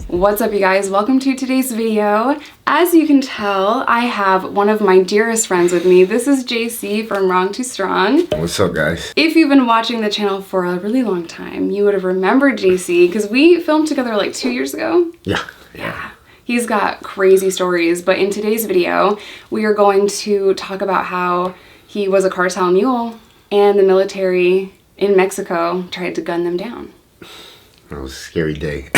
What's up, you guys? Welcome to today's video. As you can tell, I have one of my dearest friends with me. This is JC from Wrong Too Strong. What's up, guys? If you've been watching the channel for a really long time, you would have remembered JC because we filmed together like 2 years ago. Yeah. He's got crazy stories, but in today's video, we are going to talk about how he was a cartel mule and the military in Mexico tried to gun them down. That was a scary day.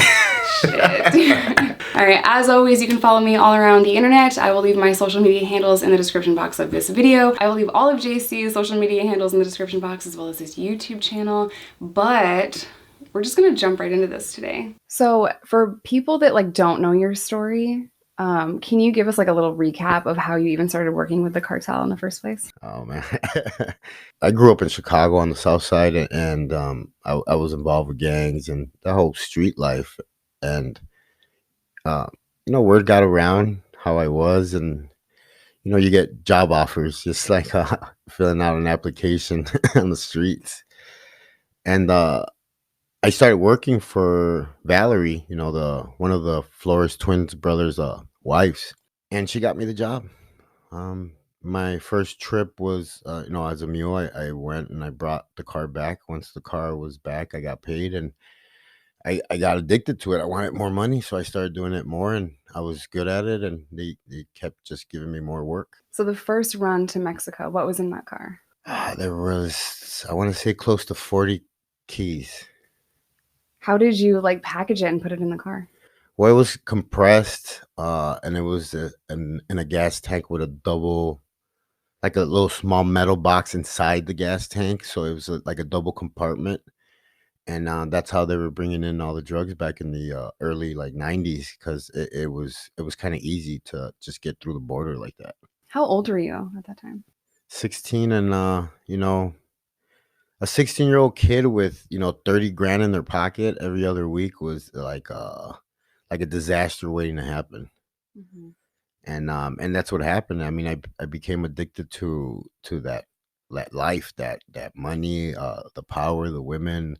Shit. All right, as always, you can follow me all around the internet. I will leave my social media handles in the description box of this video. I will leave all of JC's social media handles in the description box as well as his YouTube channel, but we're just gonna jump right into this today. So for people that don't know your story, can you give us a little recap of how you even started working with the cartel in the first place? Oh, man. I grew up in Chicago on the south side, and I was involved with gangs and the whole street life. And, word got around how I was, and, you get job offers just like filling out an application on the streets. And I started working for Valerie, one of the Flores twins brothers' wives, and she got me the job. My first trip was, as a mule, I went and I brought the car back. Once the car was back, I got paid, and I got addicted to it. I wanted more money, so I started doing it more, and I was good at it, and they kept just giving me more work. So the first run to Mexico, what was in that car? There was, I want to say, close to 40 keys. How did you package it and put it in the car? Well, it was compressed, and it was in a gas tank with a double, like a little small metal box inside the gas tank. So it was like a double compartment. And that's how they were bringing in all the drugs back in the early 90s, because it was kind of easy to just get through the border like that. How old were you at that time? 16, and a 16-year-old kid with 30 grand in their pocket every other week was like a disaster waiting to happen. Mm-hmm. And that's what happened. I mean, I became addicted to that life, that money, the power, the women,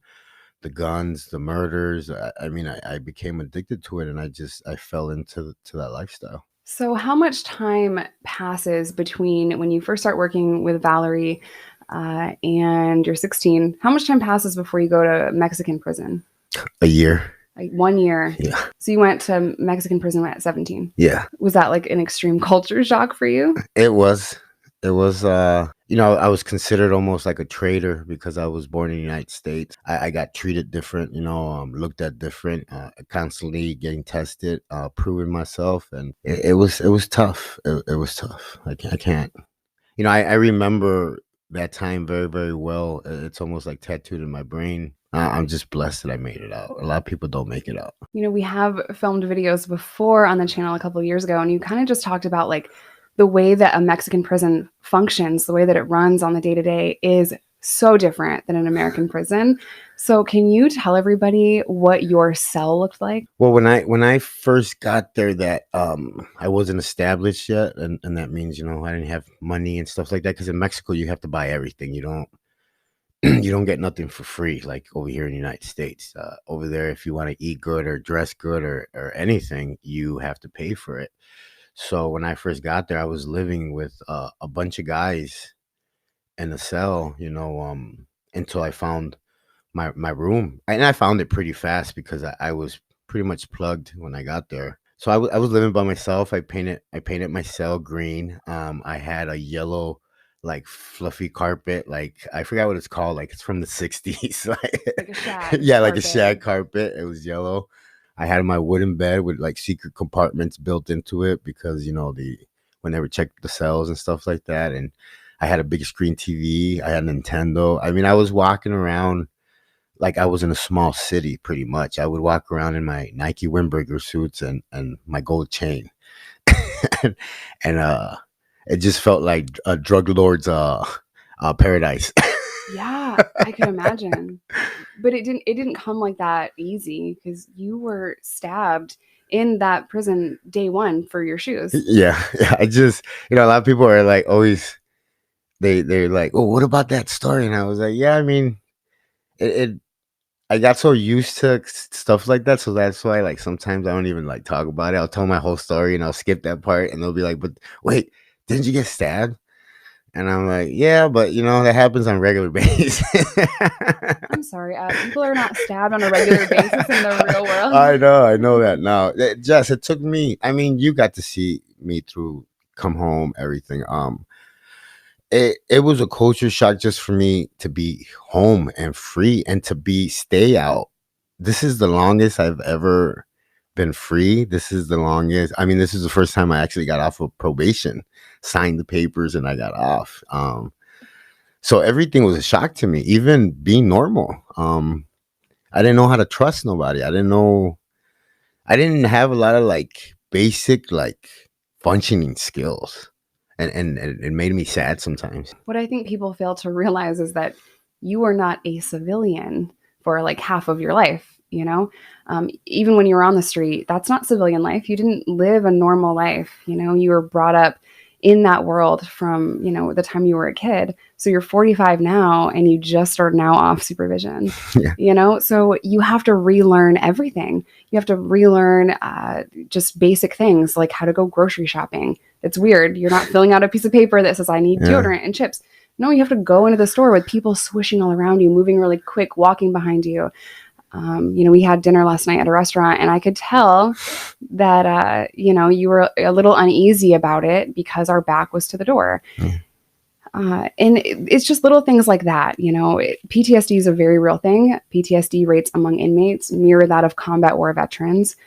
the guns, the murders. I became addicted to it, and I fell into that lifestyle. So how much time passes between when you first start working with Valerie and you're 16? How much time passes before you go to Mexican prison? A year. 1 year. Yeah. So you went to Mexican prison at 17. Yeah. Was that an extreme culture shock for you? It was. I was considered almost like a traitor because I was born in the United States. I got treated different, looked at different, constantly getting tested, proving myself. And it was tough. It was tough. I can't, I remember that time very, very well. It's almost like tattooed in my brain. I'm just blessed that I made it out. A lot of people don't make it out. We have filmed videos before on the channel a couple of years ago, and you kind of just talked about the way that a Mexican prison functions, the way that it runs on the day-to-day is so different than an American prison. So can you tell everybody what your cell looked like? Well, when I first got there, that I wasn't established yet, and that means I didn't have money and stuff like that, because in Mexico you have to buy everything. You don't get nothing for free like over here in the United States. Over there, if you want to eat good or dress good or anything, you have to pay for it. So when I first got there, I was living with a bunch of guys in a cell, until I found my room. And I found it pretty fast because I was pretty much plugged when I got there. So I was living by myself. I painted my cell green. I had a yellow, fluffy carpet. I forgot what it's called. It's from the 60s. Like a shag. Yeah, like carpet. a shag carpet. It was yellow. I had my wooden bed with secret compartments built into it because when they would check the cells and stuff like that. And I had a big screen TV. I had Nintendo. I mean, I was walking around like I was in a small city pretty much. I would walk around in my Nike Windbreaker suits and my gold chain. and it just felt like a drug lord's paradise. Yeah, I can imagine. But it didn't come like that easy because you were stabbed in that prison day one for your shoes. Yeah. I just, a lot of people are always, they're like, oh, what about that story? And I was like, yeah, I mean, it I got so used to stuff like that, so that's why, like, sometimes I don't even, like, talk about it. I'll tell my whole story, and I'll skip that part, and they'll be like, "But wait, didn't you get stabbed?" And I'm like, "Yeah, but, that happens on a regular basis." I'm sorry, people are not stabbed on a regular basis in the real I world. know that now. Jess, it took me, I mean, you got to see me through come home, everything. It was a culture shock just for me to be home and free and to be stay out. This is the longest I've ever been free. This is the longest. I mean, this is the first time I actually got off of probation, signed the papers, and I got off. So everything was a shock to me, even being normal. I didn't know how to trust nobody. I didn't have a lot of like basic like functioning skills. And it made me sad sometimes. What I think people fail to realize is that you are not a civilian for like half of your life, even when you were on the street, that's not civilian life. You didn't live a normal life. You were brought up in that world from, the time you were a kid. So you're 45 now and you just are now off supervision, Yeah. So you have to relearn everything. You have to relearn just basic things like how to go grocery shopping. It's weird. You're not filling out a piece of paper that says, I need deodorant and chips. No, you have to go into the store with people swishing all around you, moving really quick, walking behind you. We had dinner last night at a restaurant and I could tell that, you were a little uneasy about it because our back was to the door. Mm. And it's just little things like that. PTSD is a very real thing. PTSD rates among inmates mirror that of combat war veterans.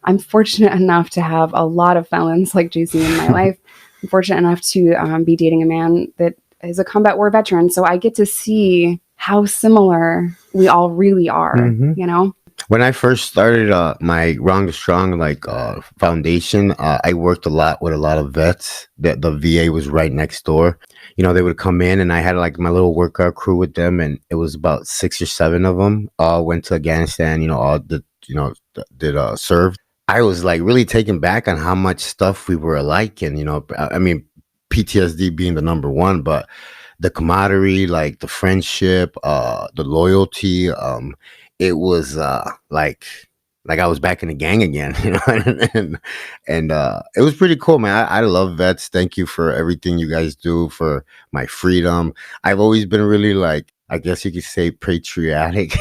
I'm fortunate enough to have a lot of felons like JC in my life. I'm fortunate enough to be dating a man that is a combat war veteran. So I get to see how similar we all really are, When I first started my Wrong to Strong foundation, I worked a lot with a lot of vets. The VA was right next door. They would come in, and I had like my little workout crew with them, and it was about 6 or 7 of them. All went to Afghanistan. All did served. I was like really taken back on how much stuff we were alike, and I mean, PTSD being the number one, but the camaraderie, like the friendship, the loyalty, it was like I was back in the gang again, and it was pretty cool, man. I love vets. Thank you for everything you guys do for my freedom. I've always been really like, I guess you could say, patriotic.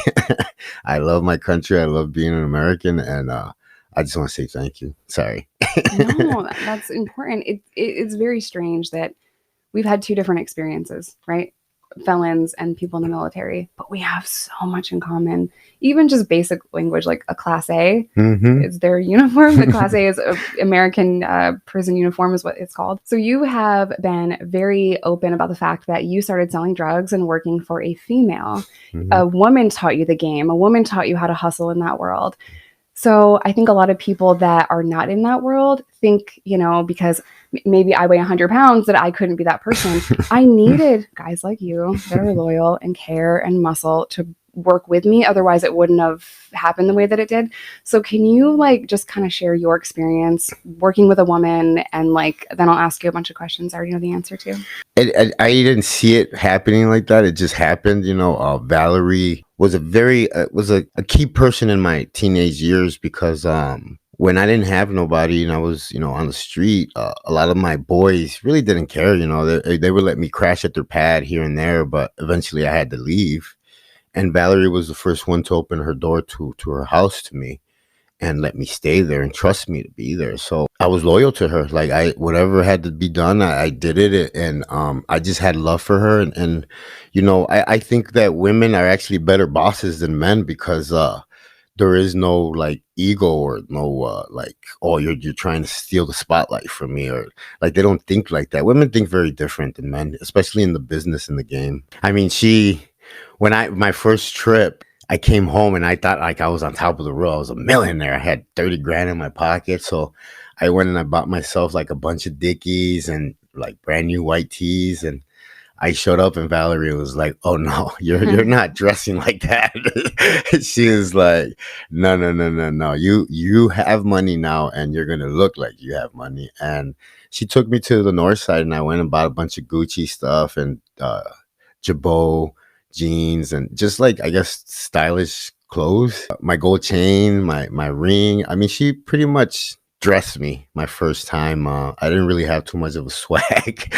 I love my country. I love being an American, and I just want to say thank you. Sorry. No, that's important. It's very strange that we've had two different experiences, right? Felons and people in the military, but we have so much in common. Even just basic language, like a Class A is their uniform. The Class A is American prison uniform is what it's called. So you have been very open about the fact that you started selling drugs and working for a female. A woman taught you the game. A woman taught you how to hustle in that world. So I think a lot of people that are not in that world think, because maybe I weigh 100 pounds, that I couldn't be that person. I needed guys like you that are loyal and care and muscle to work with me. Otherwise, it wouldn't have happened the way that it did. So can you just kind of share your experience working with a woman? And then I'll ask you a bunch of questions I already know the answer to. I didn't see it happening like that. It just happened. Valerie was a key person in my teenage years because when I didn't have nobody and I was on the street, a lot of my boys really didn't care. They would let me crash at their pad here and there, but eventually I had to leave. And Valerie was the first one to open her door to her house to me and let me stay there and trust me to be there. So I was loyal to her. Like whatever had to be done, I did it. And I just had love for her. And I think that women are actually better bosses than men because there is no like ego or no oh, you're trying to steal the spotlight from me, or like they don't think like that. Women think very different than men, especially in the business and the game. I mean, my first trip, I came home and I thought like I was on top of the world. I was a millionaire. I had 30 grand in my pocket. So I went and I bought myself like a bunch of Dickies and like brand new white tees. And I showed up and Valerie was like, "Oh no, you're not dressing like that." She was like, No. You have money now and you're gonna look like you have money. And she took me to the north side and I went and bought a bunch of Gucci stuff and Jabot jeans and just like, I guess, stylish clothes, my gold chain, my ring. I mean, she pretty much dressed me my first time. I didn't really have too much of a swag.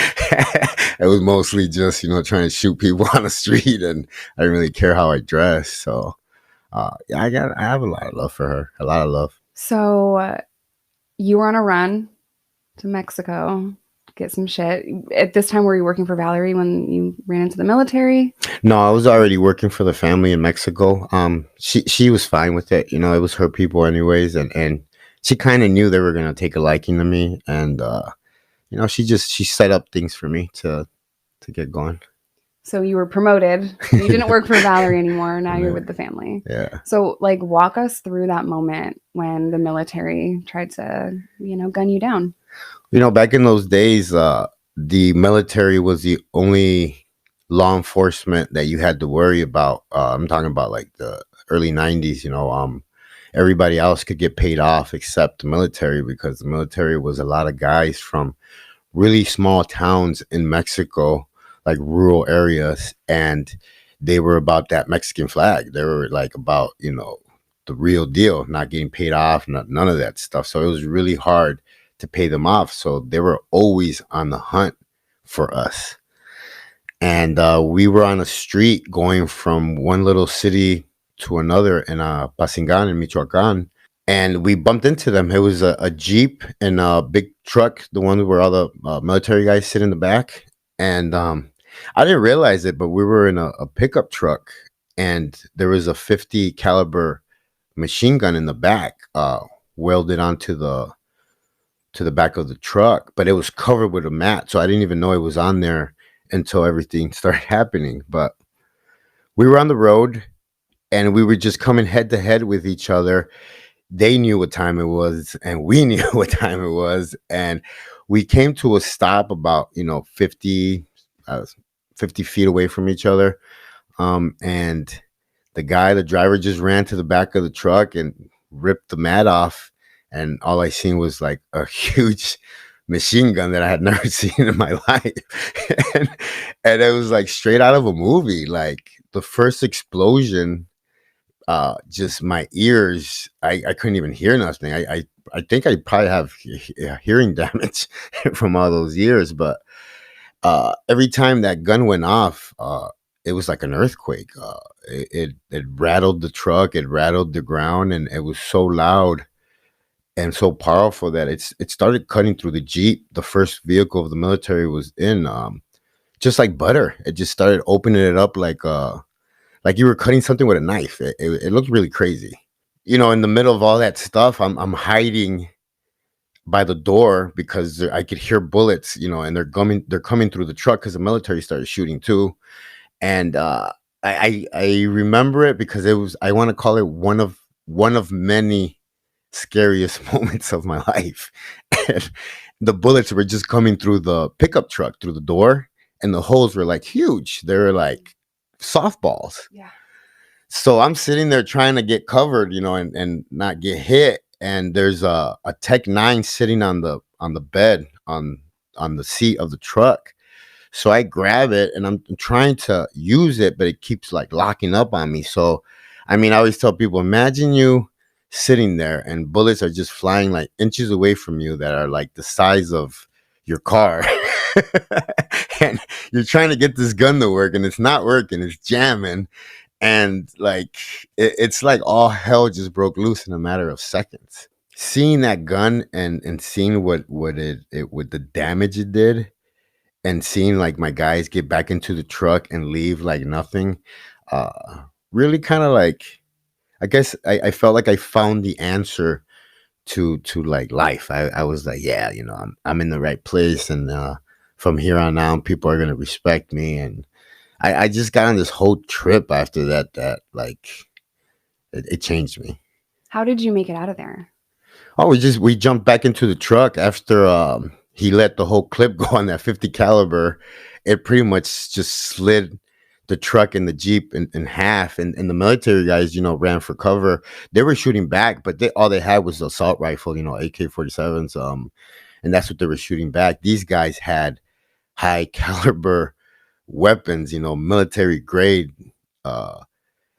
It was mostly just, trying to shoot people on the street, and I didn't really care how I dressed. So, yeah, I have a lot of love for her. A lot of love. So you were on a run to Mexico, get some shit. At this time, were you working for Valerie when you ran into the military? No, I was already working for the family in Mexico. She was fine with it. It was her people anyways, and she kind of knew they were gonna take a liking to me, and she set up things for me to get going. So you were promoted. You didn't work for Valerie anymore. Now you're with the family. Yeah. So walk us through that moment when the military tried to, gun you down. Back in those days, the military was the only law enforcement that you had to worry about. I'm talking about like the early 90s, everybody else could get paid off except the military, because the military was a lot of guys from really small towns in Mexico, like rural areas, and they were about that Mexican flag. They were like about, the real deal, not getting paid off, none of that stuff. So it was really hard to pay them off. So they were always on the hunt for us. And we were on a street going from one little city to another in Pasingan in Michoacan. And we bumped into them. It was a Jeep and a big truck, the one where all the military guys sit in the back. And I didn't realize it, but we were in a pickup truck, and there was a 50 caliber machine gun in the back, welded onto the back of the truck, but it was covered with a mat. So I didn't even know it was on there until everything started happening. But we were on the road, and we were just coming head to head with each other. They knew what time it was, and we knew what time it was. And we came to a stop about, 50 feet away from each other. And the driver just ran to the back of the truck and ripped the mat off. And all I seen was like a huge machine gun that I had never seen in my life. and it was like straight out of a movie. Like the first explosion, just my ears, I couldn't even hear nothing. I think I probably have hearing damage from all those years. But every time that gun went off, it was like an earthquake. It rattled the truck, it rattled the ground, and it was so loud and so powerful that it started cutting through the Jeep. The first vehicle of the military was in, just like butter. It just started opening it up like you were cutting something with a knife. It looked really crazy. In the middle of all that stuff, I'm hiding by the door because I could hear bullets, and they're coming through the truck because the military started shooting too. And I remember it because I want to call it one of many scariest moments of my life. And the bullets were just coming through the pickup truck, through the door, and the holes were like huge. They were like softballs. Yeah. So I'm sitting there trying to get covered, and not get hit. And there's a Tech 9 sitting on the bed on the seat of the truck. So I grab it and I'm trying to use it, but it keeps like locking up on me. So, I mean, I always tell people, imagine you sitting there and bullets are just flying like inches away from you that are like the size of your car. And you're trying to get this gun to work and it's not working. It's jamming. And like, it's like all hell just broke loose in a matter of seconds. Seeing that gun and seeing what the damage it did, and seeing like my guys get back into the truck and leave like nothing, really kind of like, I guess I felt like I found the answer to like life. I was like, yeah, I'm in the right place, and from here on out, people are gonna respect me. And I just got on this whole trip after that like it changed me. How did you make it out of there? Oh, we jumped back into the truck after he let the whole clip go on that 50 caliber. It pretty much just slid the truck and the Jeep in half, and the military guys, ran for cover. They were shooting back, but all they had was the assault rifle, AK-47s, and that's what they were shooting back. These guys had high caliber weapons, military grade,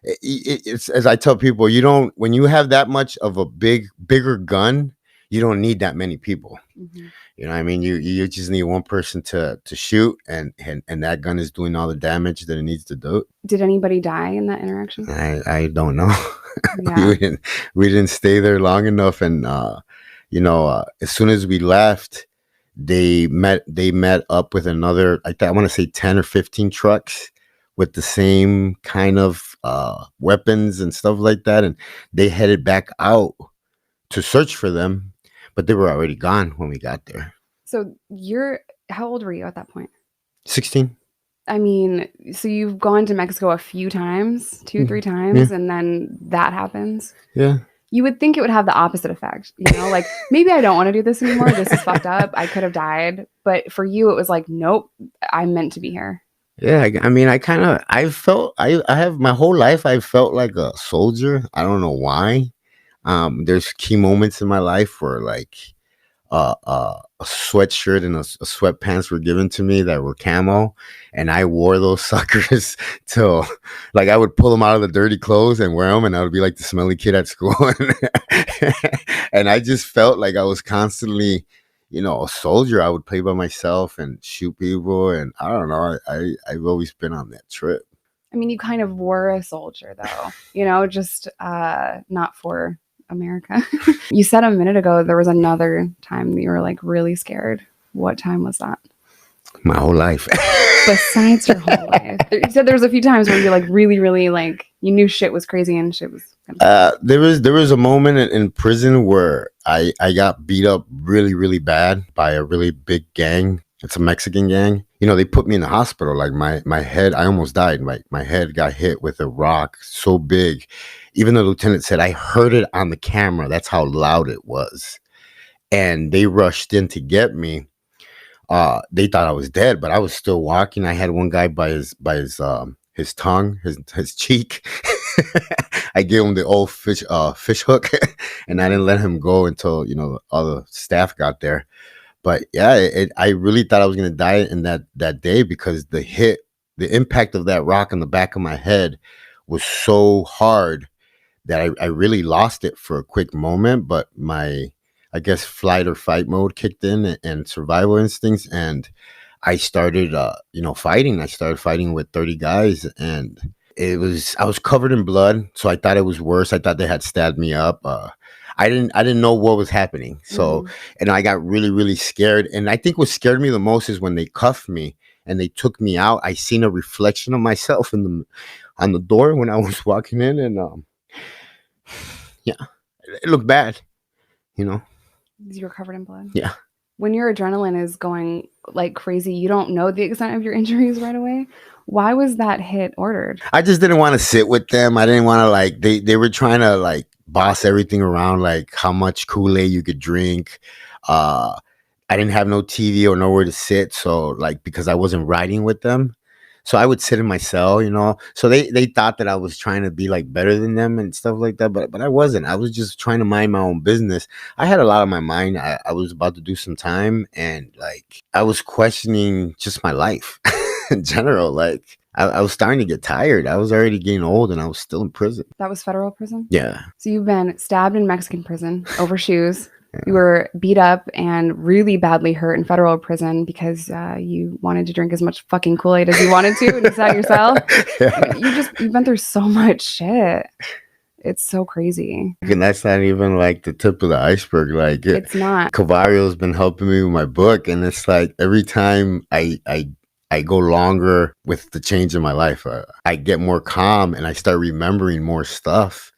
It's as I tell people, you don't when you have that much of a bigger gun, you don't need that many people. Mhm. You know what I mean? You just need one person to shoot, and that gun is doing all the damage that it needs to do. Did anybody die in that interaction? I don't know. Yeah. We didn't stay there long enough, and as soon as we left, they met up with another. I want to say 10 or 15 trucks with the same kind of weapons and stuff like that, and they headed back out to search for them, but they were already gone when we got there. So how old were you at that point? 16. I mean, so you've gone to Mexico a few times, 2-3 times, and then that happens. Yeah. You would think it would have the opposite effect, like maybe I don't want to do this anymore. This is fucked up. I could have died. But for you, it was like, nope, I'm meant to be here. Yeah. I mean, I felt, I have my whole life, I felt like a soldier. I don't know why. There's key moments in my life where like a sweatshirt and a sweatpants were given to me that were camo, and I wore those suckers till like I would pull them out of the dirty clothes and wear them, and I would be like the smelly kid at school. And I just felt like I was constantly, a soldier. I would play by myself and shoot people, and I don't know. I've always been on that trip. I mean, you kind of were a soldier, though, just not for America. You said a minute ago there was another time that you were like really scared. What time was that? My whole life. Besides your whole life. You said there was a few times where you like really, really like you knew shit was crazy and shit was there was a moment in prison where I got beat up really, really bad by a really big gang. It's a Mexican gang. They put me in the hospital. Like my head, I almost died. My head got hit with a rock so big. Even the lieutenant said, I heard it on the camera. That's how loud it was. And they rushed in to get me. They thought I was dead, but I was still walking. I had one guy by his tongue, his cheek. I gave him the old fish hook, and I didn't let him go until all the staff got there. But yeah, I really thought I was gonna die in that day because the impact of that rock in the back of my head was so hard that I really lost it for a quick moment. But my, I guess, flight or fight mode kicked in and survival instincts, and I started fighting. I started fighting with 30 guys, and I was covered in blood, so I thought it was worse. I thought they had stabbed me up. I didn't know what was happening. So, and I got really, really scared. And I think what scared me the most is when they cuffed me and they took me out. I seen a reflection of myself on the door when I was walking in, and yeah, it looked bad, You were covered in blood. Yeah. When your adrenaline is going like crazy, you don't know the extent of your injuries right away. Why was that hit ordered? I just didn't want to sit with them. I didn't want to like, they were trying to like boss everything around, like how much Kool-Aid you could drink. I didn't have no TV or nowhere to sit. So like, because I wasn't riding with them. So I would sit in my cell, So they thought that I was trying to be like better than them and stuff like that, but I wasn't. I was just trying to mind my own business. I had a lot on my mind. I was about to do some time, and like I was questioning just my life in general. Like I was starting to get tired. I was already getting old, and I was still in prison. That was federal prison? Yeah. So you've been stabbed in Mexican prison over shoes. Yeah. You were beat up and really badly hurt in federal prison because you wanted to drink as much fucking Kool-Aid as you wanted to and sat yourself. Yeah. You've been through so much shit. It's so crazy. And that's not even like the tip of the iceberg. Like it's not. Cavario's been helping me with my book, and it's like every time I go longer with the change in my life, I get more calm and I start remembering more stuff.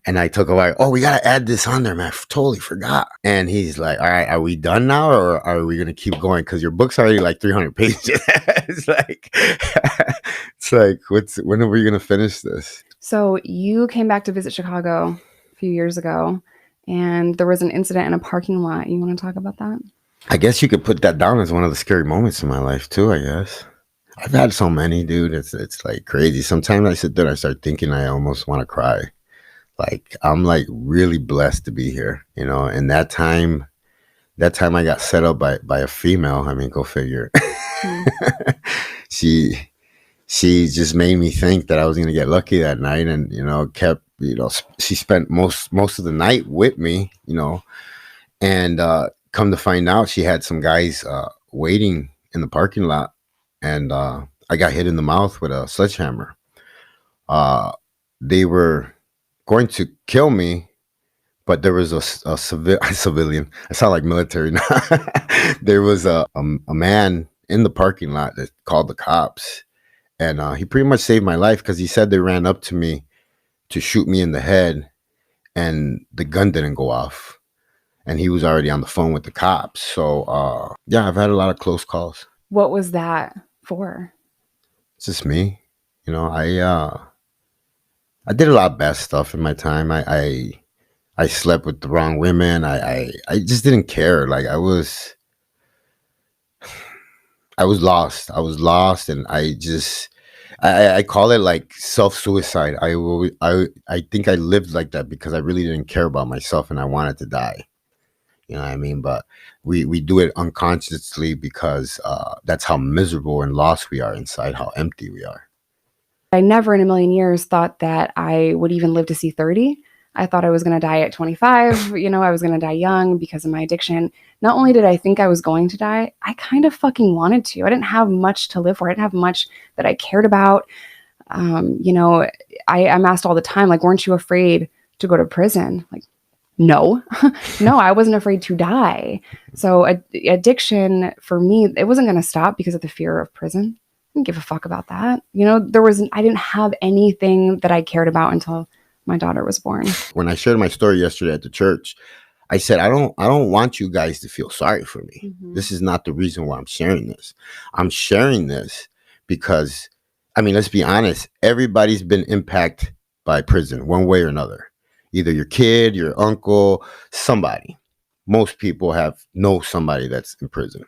And I took away, we got to add this on there, man. I totally forgot. And he's like, all right, are we done now, or are we going to keep going? Because your book's already like 300 pages. It's like, when are we going to finish this? So you came back to visit Chicago a few years ago, and there was an incident in a parking lot. You want to talk about that? I guess you could put that down as one of the scary moments in my life too, I guess. I've had so many, dude. It's like crazy. Sometimes I sit there and I start thinking I almost want to cry. Like I'm like really blessed to be here, and that time I got set up by a female. I mean, go figure. She she just made me think that I was gonna get lucky that night, and kept she spent most of the night with me, and come to find out, she had some guys waiting in the parking lot, and I got hit in the mouth with a sledgehammer. They were going to kill me, but there was a civilian. I sound like military now. There was a man in the parking lot that called the cops, and he pretty much saved my life because he said they ran up to me to shoot me in the head, and the gun didn't go off, and he was already on the phone with the cops. So yeah, I've had a lot of close calls. What was that for? It's just me, I did a lot of bad stuff in my time. I slept with the wrong women. I just didn't care. Like I was lost. I was lost, and I call it like self-suicide. I think I lived like that because I really didn't care about myself and I wanted to die. You know what I mean? But we do it unconsciously because that's how miserable and lost we are inside, how empty we are. I never in a million years thought that I would even live to see 30. I thought I was going to die at 25. I was going to die young because of my addiction. Not only did I think I was going to die, I kind of fucking wanted to. I didn't have much to live for. I didn't have much that I cared about. I'm asked all the time, like, weren't you afraid to go to prison? Like, no, no, I wasn't afraid to die. So addiction for me, it wasn't going to stop because of the fear of prison. I didn't give a fuck about that. I didn't have anything that I cared about until my daughter was born. When I shared my story yesterday at the church, I said, I don't want you guys to feel sorry for me. Mm-hmm. This is not the reason why I'm sharing this. I'm sharing this because, let's be honest, everybody's been impacted by prison one way or another. Either your kid, your uncle, somebody. Most people know somebody that's in prison.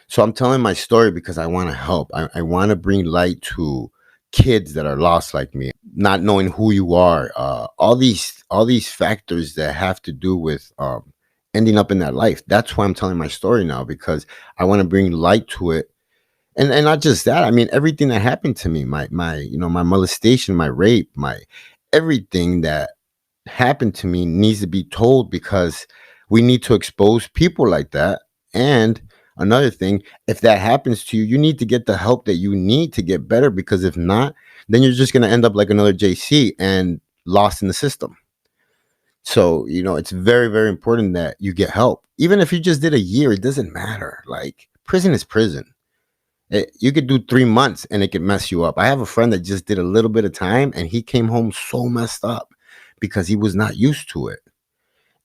So I'm telling my story because I want to help. I want to bring light to kids that are lost like me, not knowing who you are. All these factors that have to do with ending up in that life. That's why I'm telling my story now, because I want to bring light to it. And not just that. Everything that happened to me, my molestation, my rape, my everything that happened to me needs to be told, because we need to expose people like that. And another thing, if that happens to you, you need to get the help that you need to get better, because if not, then you're just going to end up like another JC and lost in the system. So, it's very, very important that you get help. Even if you just did a year, it doesn't matter. Like, prison is prison. You could do 3 months and it could mess you up. I have a friend that just did a little bit of time and he came home so messed up because he was not used to it.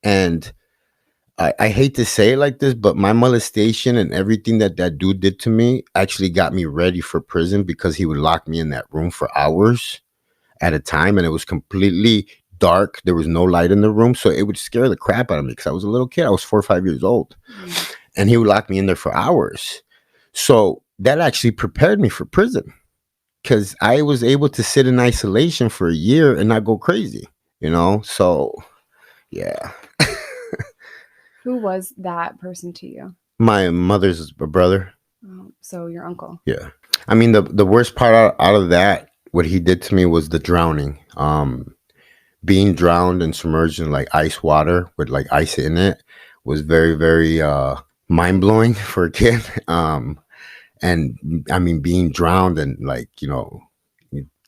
And I hate to say it like this, but my molestation and everything that dude did to me actually got me ready for prison, because he would lock me in that room for hours at a time, and it was completely dark. There was no light in the room, so it would scare the crap out of me because I was a little kid. I was 4 or 5 years old, and he would lock me in there for hours. So that actually prepared me for prison, because I was able to sit in isolation for a year and not go crazy, So, yeah. Who was that person to you? My mother's brother. Oh, so your uncle. Yeah. The worst part out of that, what he did to me, was the drowning. Being drowned and submerged in like ice water with like ice in it was very, very mind-blowing for a kid. And being drowned and like,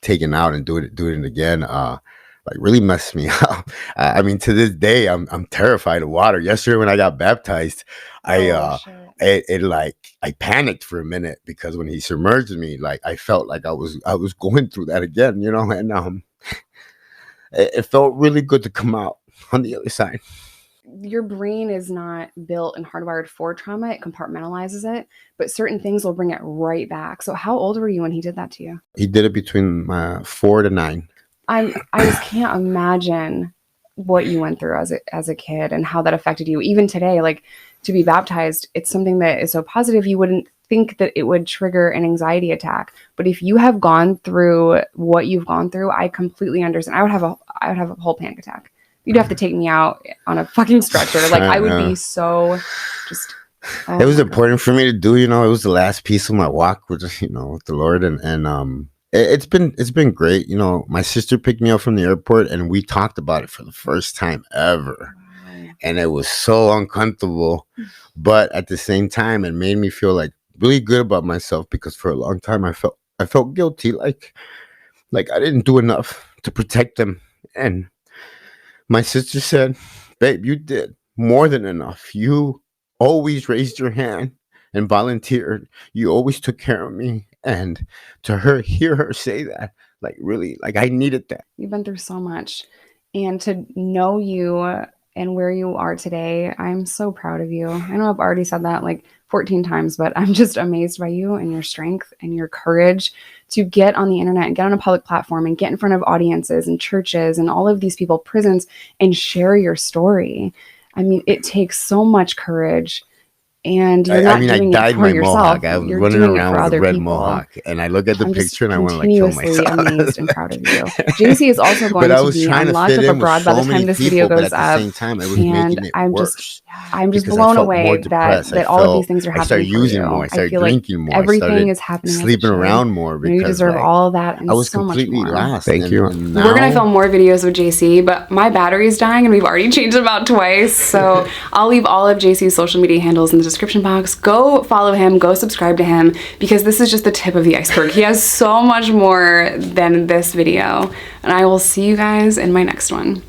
taken out and doing it again, like really messed me up. To this day, I'm terrified of water. Yesterday when I got baptized, I panicked for a minute, because when he submerged me, like I felt like I was going through that again, and it felt really good to come out on the other side. Your brain is not built and hardwired for trauma. It compartmentalizes it, but certain things will bring it right back. So how old were you when he did that to you? He did it between 4 to 9. I just can't imagine what you went through as a kid and how that affected you. Even today, like, to be baptized, it's something that is so positive. You wouldn't think that it would trigger an anxiety attack. But if you have gone through what you've gone through, I completely understand. I would have a whole panic attack. You'd have to take me out on a fucking stretcher. Like, I would be so just. It was important for me to do. It was the last piece of my walk with the Lord, and It's been great. You know, my sister picked me up from the airport, and we talked about it for the first time ever, Wow. and it was so uncomfortable, but at the same time, it made me feel like really good about myself because for a long time I felt guilty, like I didn't do enough to protect them, and my sister said, "Babe, you did more than enough. You always raised your hand and volunteered. You always took care of me." And to hear her say that, like really, like I needed that. You've been through so much. And to know you and where you are today, I'm so proud of you. I know I've already said that like 14 times, but I'm just amazed by you and your strength and your courage to get on the internet and get on a public platform and get in front of audiences and churches and all of these people, prisons, and share your story. I mean, it takes so much courage. And you're not I doing it dyed for my yourself. mohawk. I was You're running doing it around for with a other red people. mohawk, and I look at the I'm just picture and I want to like kill continuously myself. amazed and proud of you. JC is also going But I to was be trying on to Locked fit Up in with Abroad by the so time many this video people, but goes at the up. same time, it was And making it I'm worse just because I blown felt more away depressed. that all of these things are I started happening for using you. more. I I started feel like drinking more. I everything started is happening as it sleeping should. around more You because deserve like all of that and I was so much completely more. lost. Thank you. And We're gonna now, film more videos with JC, but my battery's dying and we've already changed it about twice. So I'll leave all of JC's social media handles in the description box. Go follow him, go subscribe to him, because this is just the tip of the iceberg. He has so much more than this video. And I will see you guys in my next one.